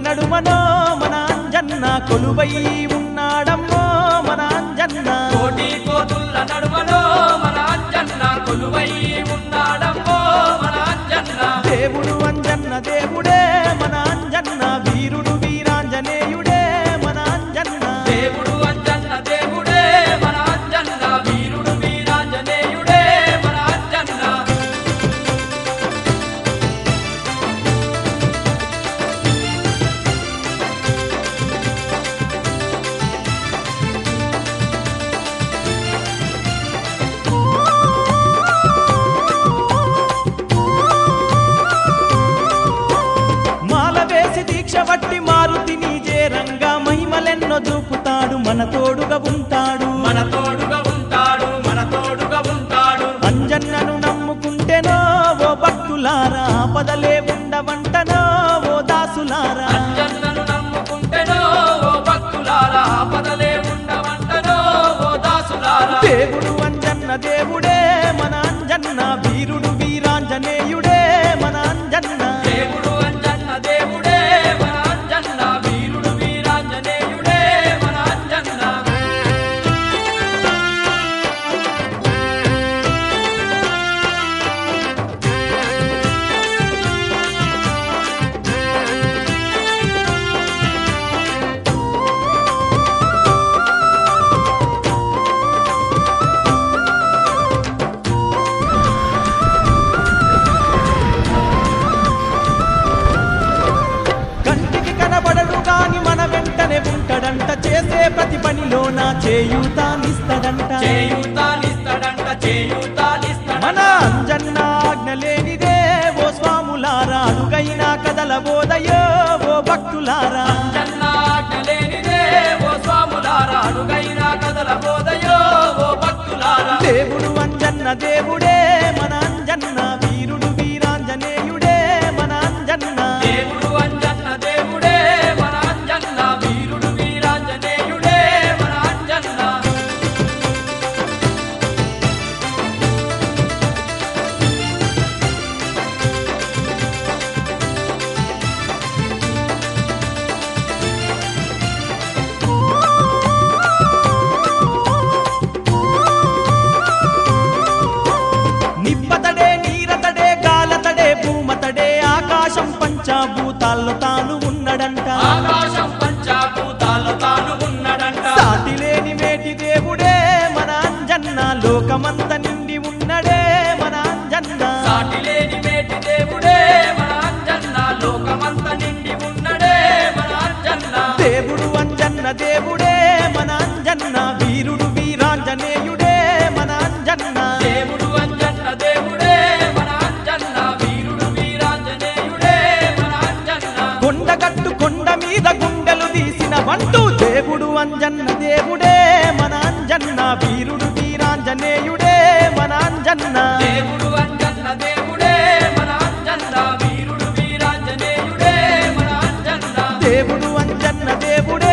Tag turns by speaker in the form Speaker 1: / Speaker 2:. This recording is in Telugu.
Speaker 1: నడుమనో మన అంజన్న కొలువై ఉన్నాడమ్మో మన అంజన్న
Speaker 2: కోటి కోతుల నడుమనో మన అంజన్న కొలువై ఉన్నాడమ్మో మన అంజన్న
Speaker 1: దేవుడు అంజన్న దేవుడే మన అంజన్న వీరుడు వీరాంజనేయుడే మన అంజన్న
Speaker 2: దేవుడు అంజన్న దేవుడే మన అంజన్న వీరుడు వీరాంజనేయుడే మన అంజన్న
Speaker 1: దీక్ష వట్టి మారుతిని జేరంగా మహిమలెన్నో చూపుతాడు మన తోడుగా ఉంటాడు
Speaker 2: మన తోడుగా ఉంటాడు మన తోడుగా ఉంటాడు
Speaker 1: అంజన్నను నమ్ముకుంటేనో ఓ భక్తులారా ఆపదలే ఉండవంటనో ఓ దాసులారా
Speaker 2: అంజన్నను నమ్ముకుంటేనో ఓ భక్తులారా ఆపదలే ఉండవంటనో ఓ దాసులారా
Speaker 1: దేవుడు అంజన్న దేవుడే మన అంజన్న వీరుడు వీరాంజనేయుడే మన అంజన్న
Speaker 2: దేవుడు అంజన్న దేవుడే మన అంజన్న వీరుడు వీరాంజనేయుడే మన అంజన్న
Speaker 1: ఉంటాడంట చేసే ప్రతి పనిలోన చేయూతానిస్తాడంట
Speaker 2: చేయూతానిస్తాడంట చేయూతానిస్తాడంట
Speaker 1: మన అంజన్న ఆజ్ఞ లేనిదే ఓ స్వాములారా అడుగైనా కదలబోదయో ఓ భక్తులారా
Speaker 2: అంజన్న ఆజ్ఞ లేనిదే ఓ స్వాములారా అడుగైనా కదలబోదయో ఓ భక్తులారా
Speaker 1: దేవుడు అంజన్న దేవుడే మన అంజన్న వీరుడు వీరాంజనేయుడే మన అంజన్న
Speaker 2: దేవుడు అంజన్న దేవుడే మన అంజన్న వీరుడు వీరాంజనేయుడే మన అంజన్న
Speaker 1: నిప్పతడే నీరతడే గాలతడే భూమతడే ఆకాశం పంచభూతాల్లో తాను ఉన్నడంట
Speaker 2: ఆకాశం పంచభూతాల్లో తాను ఉన్నడంట
Speaker 1: సాటిలేని మేటి దేవుడే మన అంజన్న లోకమంత నిండి ఉన్నడే మన అంజన్న
Speaker 2: సాటిలేని మేటి దేవుడే మన అంజన్న లోకమంత నిండి ఉన్నడే మన అంజన్న
Speaker 1: దేవుడు అంజన్న దేవుడే మన అంజన్న వీరుడు వీరాంజనేయుడే మన అంజన్న
Speaker 2: దేవుడు అంజన్న దేవుడే మన అంజన్న వీరుడు వీరాంజనేయుడే మన అంజన్న
Speaker 1: కొండగట్టు కొండ మీద గుండెలు తీసిన వంటూ దేవుడు అంజన్న దేవుడే మన అంజన్న వీరుడు వీరాంజనేయుడే మన అంజన్న
Speaker 2: దేవుడు అంజన్న దేవుడే మన అంజన్న వీరుడు వీరాంజనేయుడే మన అంజన్న
Speaker 1: దేవుడు అంజన్న దేవుడే